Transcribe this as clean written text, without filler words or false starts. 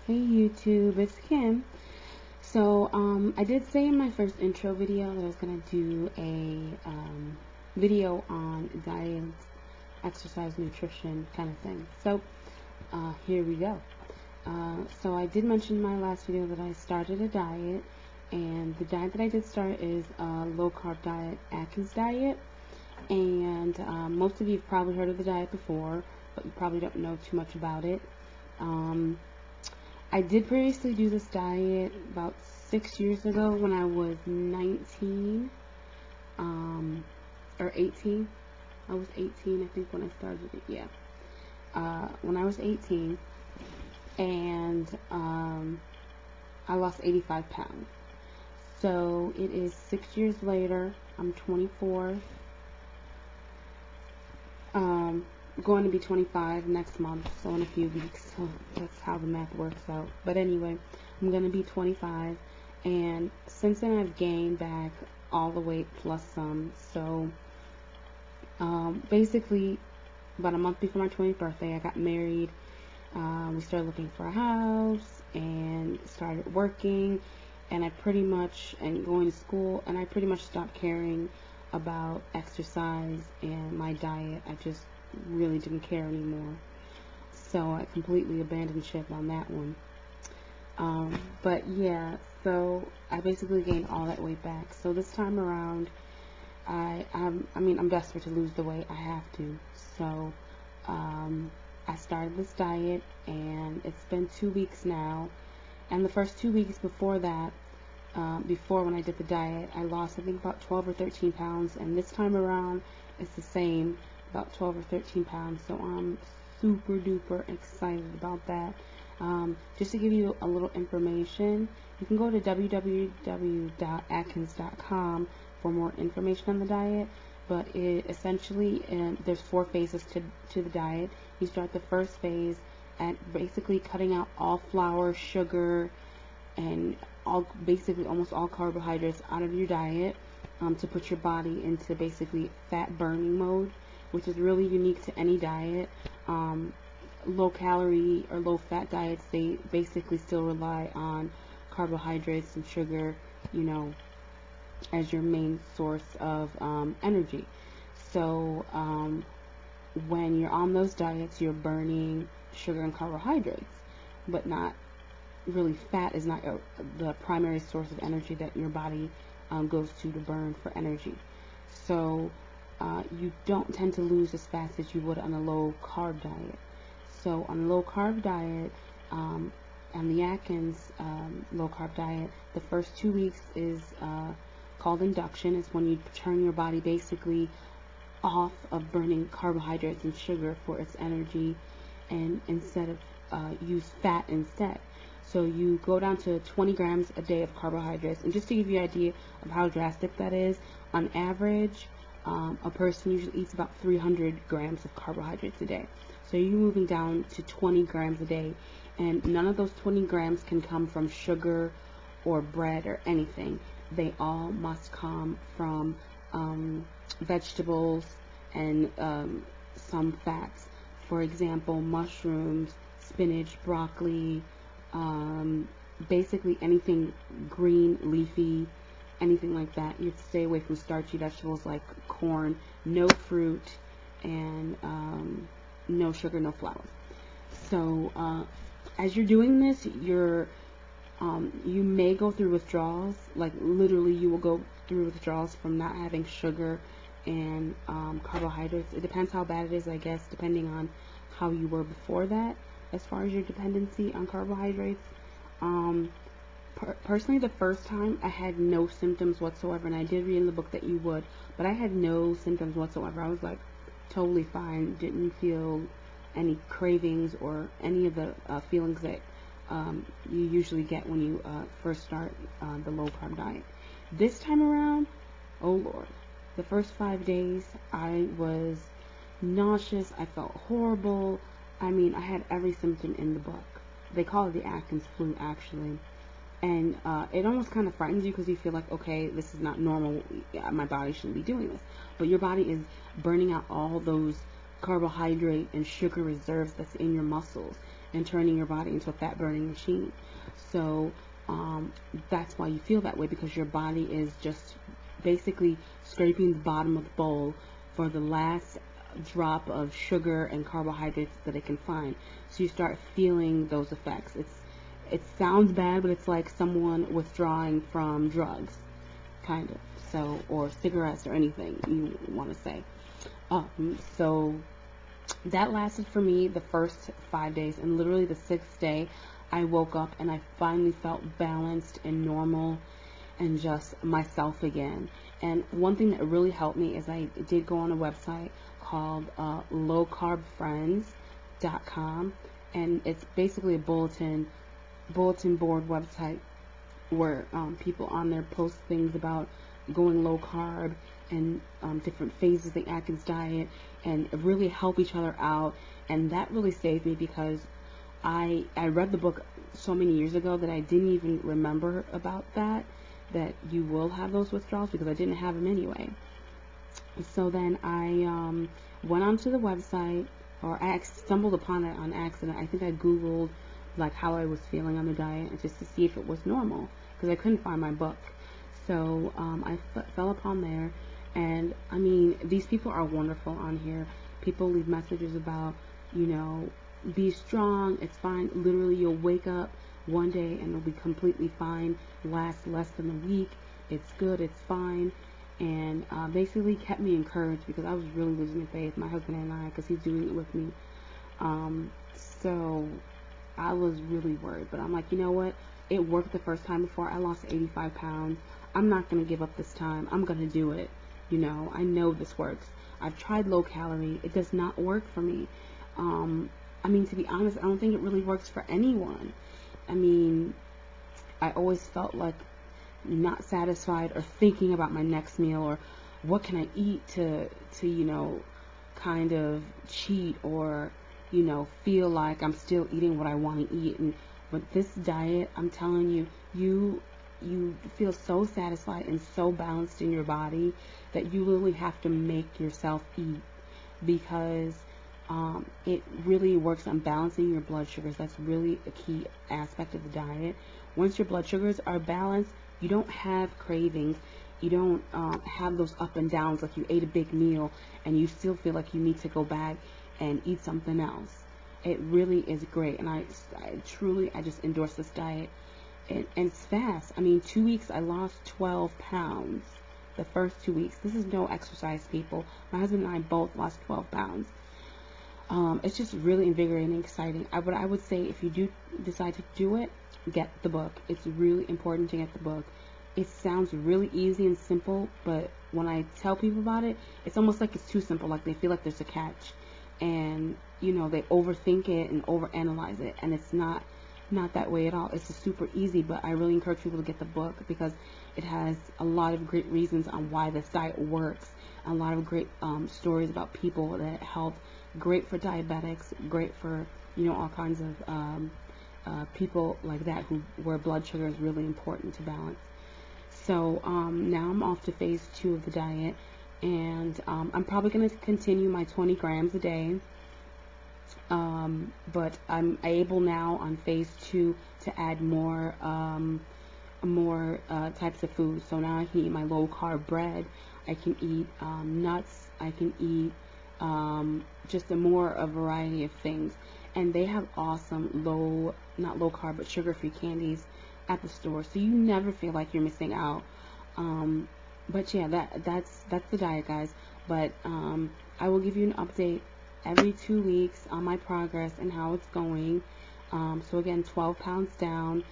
Hey YouTube, it's Kim. So, I did say in my first intro video that I was gonna do a video on diet, exercise, nutrition kind of thing. So, here we go. So I did mention in my last video that I started a diet, and the diet that I did start is a low carb diet, Atkins diet. And most of you have probably heard of the diet before, but you probably don't know too much about it. I did previously do this diet about 6 years ago when I was 19 or 18. I was 18, I think, when I started it. Yeah. When I was 18, and I lost 85 pounds. So it is 6 years later. I'm 24. Going to be 25 next month, so in a few weeks. So that's how the math works out. But anyway, I'm going to be 25, and since then I've gained back all the weight plus some. So basically, about a month before my 20th birthday, I got married. We started looking for a house and started working, and going to school, and I pretty much stopped caring about exercise and my diet. I just really didn't care anymore. So I completely abandoned ship on that one. But yeah, so I basically gained all that weight back. So this time around, I'm desperate to lose the weight. I have to. So I started this diet, and it's been 2 weeks now. And the first 2 weeks before that, before when I did the diet, I lost I think about 12 or 13 pounds, and this time around it's the same, about 12 or 13 pounds. So I'm super duper excited about that. Just to give you a little information, you can go to www.atkins.com for more information on the diet. But there's 4 phases to the diet. You start the first phase at basically cutting out all flour, sugar, and almost all carbohydrates out of your diet, to put your body into basically fat burning mode, which is really unique to any diet. Low calorie or low fat diets, they basically still rely on carbohydrates and sugar, as your main source of energy. So when you're on those diets, you're burning sugar and carbohydrates, but not really. Fat is not the primary source of energy that your body goes to burn for energy. So you don't tend to lose as fast as you would on a low carb diet. So on a low carb diet, on the Atkins low carb diet, the first 2 weeks is called induction. It's when you turn your body basically off of burning carbohydrates and sugar for its energy, and instead of use fat instead. So you go down to 20 grams a day of carbohydrates. And just to give you an idea of how drastic that is, on average, a person usually eats about 300 grams of carbohydrates a day. So you're moving down to 20 grams a day. And none of those 20 grams can come from sugar or bread or anything. They all must come from vegetables and some fats. For example, mushrooms, spinach, broccoli, basically anything green, leafy, anything like that. You have to stay away from starchy vegetables like corn, no fruit, and no sugar, no flour. So as you're doing this, you may go through withdrawals. Like literally, you will go through withdrawals from not having sugar and carbohydrates. It depends how bad it is, I guess, depending on how you were before that, as far as your dependency on carbohydrates. Personally, the first time I had no symptoms whatsoever, and I did read in the book that you would, but I had no symptoms whatsoever. I was like totally fine, didn't feel any cravings or any of the feelings that you usually get when you first start the low carb diet. This time around, oh Lord, the first 5 days I was nauseous. I felt horrible. I mean, I had every symptom in the book. They call it the Atkins flu, actually. And it almost kind of frightens you because you feel like, okay, this is not normal. My body shouldn't be doing this. But your body is burning out all those carbohydrate and sugar reserves that's in your muscles. and turning your body into a fat burning machine. So that's why you feel that way, because your body is just basically scraping the bottom of the bowl for the last drop of sugar and carbohydrates that it can find. So you start feeling those effects. It sounds bad, but it's like someone withdrawing from drugs, kind of. So, or cigarettes or anything you want to say. So that lasted for me the first 5 days, and literally the 6th day I woke up and I finally felt balanced and normal and just myself again. And one thing that really helped me is I did go on a website called lowcarbfriends.com, and it's basically a bulletin board website where people on there post things about going low carb and different phases of the Atkins diet, and really help each other out. And that really saved me, because I read the book so many years ago that I didn't even remember about that you will have those withdrawals, because I didn't have them anyway. So then I went onto the website, or I stumbled upon it on accident. I think I Googled like how I was feeling on the diet, and just to see if it was normal, because I couldn't find my book. So I fell upon there, and I mean, these people are wonderful on here. People leave messages about, be strong, it's fine. Literally, you'll wake up one day and it'll be completely fine. Lasts less than a week. It's good, it's fine. And basically kept me encouraged, because I was really losing faith, my husband and I, because he's doing it with me. So I was really worried, but I'm like, you know what? It worked the first time before. I lost 85 pounds. I'm not going to give up this time. I'm going to do it. I know this works. I've tried low calorie. It does not work for me. I mean, to be honest, I don't think it really works for anyone. I mean, I always felt like not satisfied, or thinking about my next meal, or what can I eat to kind of cheat, or feel like I'm still eating what I want to eat. And with this diet, I'm telling you, you feel so satisfied and so balanced in your body that you literally have to make yourself eat, because it really works on balancing your blood sugars. That's really a key aspect of the diet. Once your blood sugars are balanced, you don't have cravings. You don't have those up and downs, like you ate a big meal and you still feel like you need to go back and eat something else. It really is great, and I truly just endorse this diet. And it's fast. I mean, 2 weeks I lost 12 pounds. The first 2 weeks. This is no exercise, people. My husband and I both lost 12 pounds. It's just really invigorating and exciting. But I would say, if you do decide to do it, get the book. It's really important to get the book. It sounds really easy and simple, but when I tell people about it, it's almost like it's too simple. Like they feel like there's a catch, and they overthink it and overanalyze it, and it's not that way at all. It's just super easy. But I really encourage people to get the book, because it has a lot of great reasons on why this diet works, a lot of great stories about people that help. Great for diabetics, great for all kinds of people like that where blood sugar is really important to balance. So now I'm off to phase 2 of the diet, and I'm probably going to continue my 20 grams a day. But I'm able now on phase 2 to add more types of food. So now I can eat my low carb bread. I can eat nuts. I can eat just a variety of things. And they have awesome not low carb, but sugar-free candies at the store, so you never feel like you're missing out. But yeah, that's the diet, guys. But I will give you an update every 2 weeks on my progress and how it's going. So again, 12 pounds down.